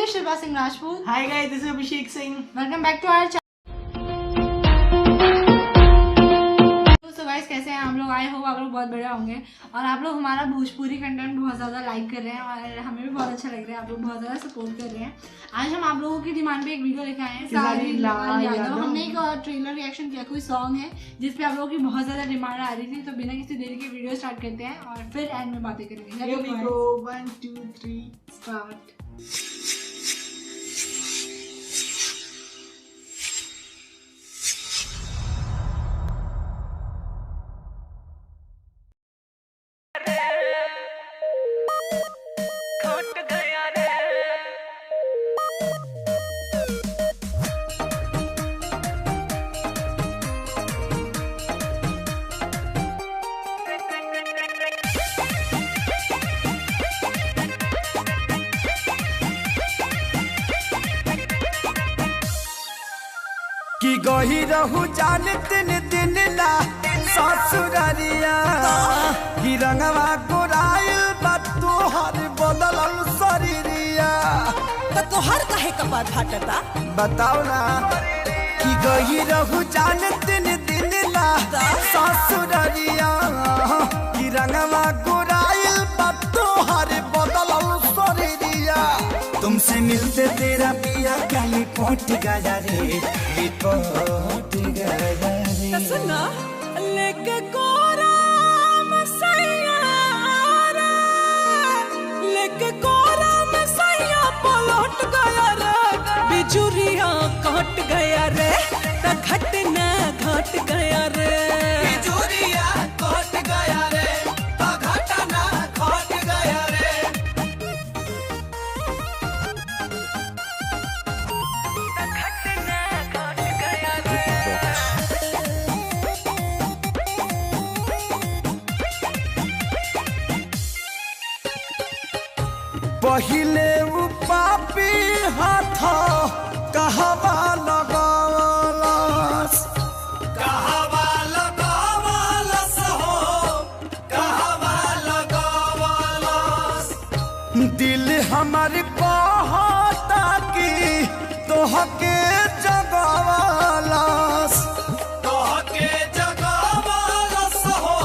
is Shilpa Singh Rajput. Hi guys, this is Abhishek Singh. Welcome back to our channel. तो guys कैसे हैं आप लोग? I hope आप लोग बहुत बढ़िया होंगे और आप लोग हमारा भोजपुरी कंटेंट बहुत ज़्यादा लाइक कर रहे हैं और हमें भी बहुत अच्छा लग रहा है। आप लोग बहुत ज़्यादा सपोर्ट कर रहे हैं। आज हम आप लोगों की डिमांड पे एक वीडियो लेके आए हैं, सारी लाल यादव। हमने एक ट्रेलर रिएक्शन किया, कोई सॉन्ग है जिस पे आप लोगों की बहुत ज़्यादा डिमांड आ रही थी। तो बिना किसी देरी के वीडियो स्टार्ट करते हैं और फिर एंड में बातें करेंगे। Here we go. 1, 2, 3, start. कि गही रहू जान दिन दिन ला ससुरारिया कि रंगवा गोराइल बा तोहर बदलल शरीरिया तो तोहर काहे कपार फाटता बताओ ना कि गही रहू जान दिन दिन ला ससुरारिया कि रंगवा गोराइल बा तोहर बदलल शरीरिया तुमसे मिलते तेरा पिया क्या लिपट गया रे लिपट गया रे सुना लेके कोराम सैयारा लेके कोराम सैया पलट गया रे बिजुरिया कट गया रे त घटना घट गया रे बिजुरिया कट गया रे त घटना घट गया रे पहिले उ पापी हाथ कहवा लगावलस हो कहवा लगावलस दिल हमार कहता कि तोहके जगावलस हो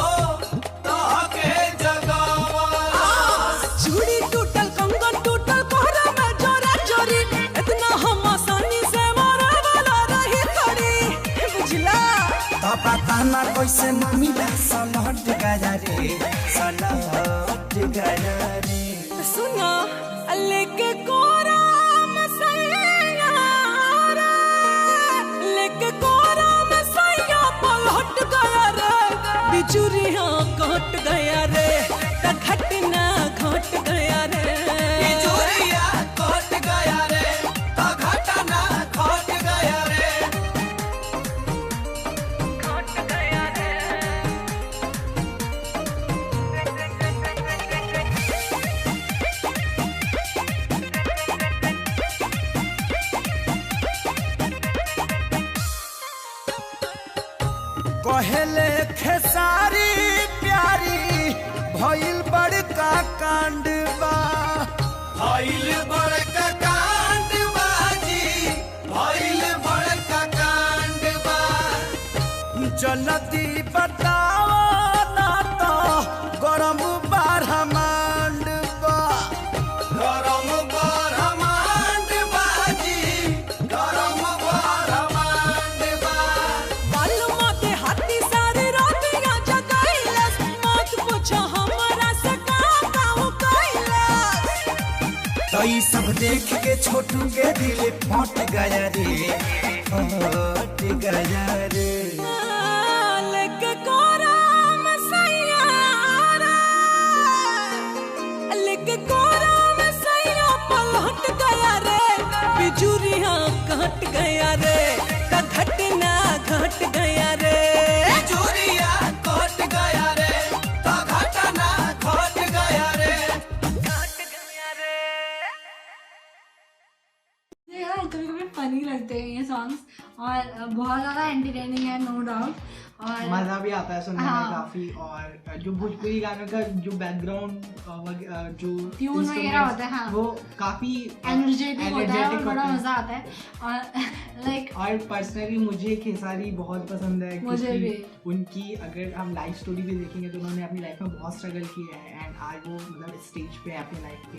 तोहके जगावलस चूड़ी टूटल कंगन टूटल कोहरा में जोरा जोरी इतना हम आसानी से मारे वाला रही थोड़ी बुझला तो पता ना कैसे मम्मी ला सलट गया रे सलट गया रे सुना लेके कोराम सैयारा लेके कोराम सैया पलट गया रे बिजुरिया कट गया रे त घटना घट गया रे बिजुरिया कट गया रे तो घटना घट गया रे घट गया रे कहले खेसारी प्यारी भइल बड़का कांडवा भइल बड़का कांडवा जी भइल बड़का कांडवा जल्दी बताओ ना तो गरम बारहमांडवा गरम बारहमांडवा जी गरम बारहमांडवा बालुमा के हाथी सारे रातियां जगाइलस मत पूछो हमरा से का कैलस तो ये सब देख के छोटू के दिल फट गया रे फट गया रे लेके कोराम सैयारा लेके कोराम सैया पलट गया रे बिजुरिया कट गया रे त घटना घट गया रे बिजुरिया कट गया रे तो घटना घट गया रे ये ना कभी कभी फनी लगते हैं ये सॉन्ग्स, और बहुत ज़्यादा एंटरटेनिंग है नो डाउट, और मजा भी आता है सुनने हाँ। में काफी। और जो भोजपुरी गानों का जो बैकग्राउंड जो ट्यून वगैरह होता है, हाँ, वो काफी एनर्जेटिक होता है और energetic बड़ा होता है। मजा आता है। और लाइक और पर्सनली मुझे खेसारी बहुत पसंद है, मुझे क्योंकि भी। उनकी अगर हम लाइफ स्टोरी भी देखेंगे तो उन्होंने अपनी लाइफ में बहुत स्ट्रगल किया है, एंड आज वो मतलब स्टेज पे है अपनी लाइफ पे,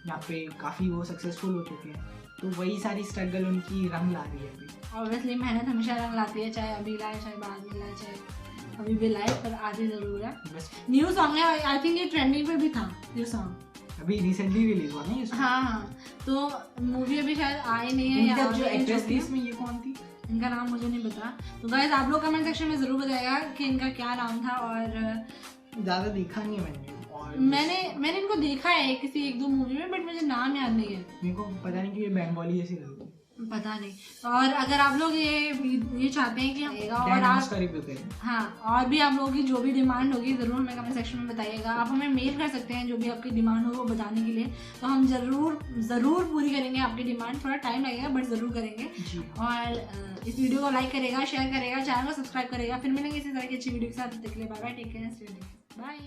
यहाँ पे काफ़ी वो सक्सेसफुल हो चुके हैं। तो वही सारी स्ट्रगल उनकी रंग ला रही है अभी। ऑब्वियसली मेहनत हमेशा रंग लाती है, चाहे अभी लाए चाहे बाद में लाए चाहे अभी भी लाए, पर आती ज़रूर है। बस न्यू सॉन्ग है, आई थिंक ये ट्रेंडिंग पे भी था ये सॉन्ग। अभी रिसेंटली रिलीज हुआ ना ये song? हाँ, तो मूवी अभी शायद आई नहीं है, इनका या जो आ गई है, एक्ट्रेस जो थी भी है। इसमें ये कौन थी? इनका नाम मुझे नहीं पता, तो गाइस आप लोग कमेंट सेक्शन में ज़रूर बताइएगा कि इनका क्या नाम था। और ज़्यादा देखा नहीं है मैंने, और मैंने इनको देखा है किसी एक दो मूवी में, बट मुझे नाम याद नहीं है, मेरे को पता नहीं कि ये बंगाली जैसी लगी। पता नहीं। और अगर आप लोग ये चाहते हैं कि आएगा, और Dan आप उसका रिव्यू करें। हाँ, और भी आप लोगों की जो भी डिमांड होगी ज़रूर हमें कमेंट सेक्शन में बताइएगा। आप हमें मेल कर सकते हैं जो भी आपकी डिमांड हो वो बताने के लिए, तो हम ज़रूर पूरी करेंगे आपकी डिमांड। थोड़ा टाइम लगेगा बट ज़रूर करेंगे। जी। और इस वीडियो को लाइक करेगा, शेयर करेगा, चैनल को सब्सक्राइब करेगा। फिर मिलेंगे इसी तरह की अच्छी वीडियो के साथ। तब तक के लिए bye bye, take care, stay safe, by.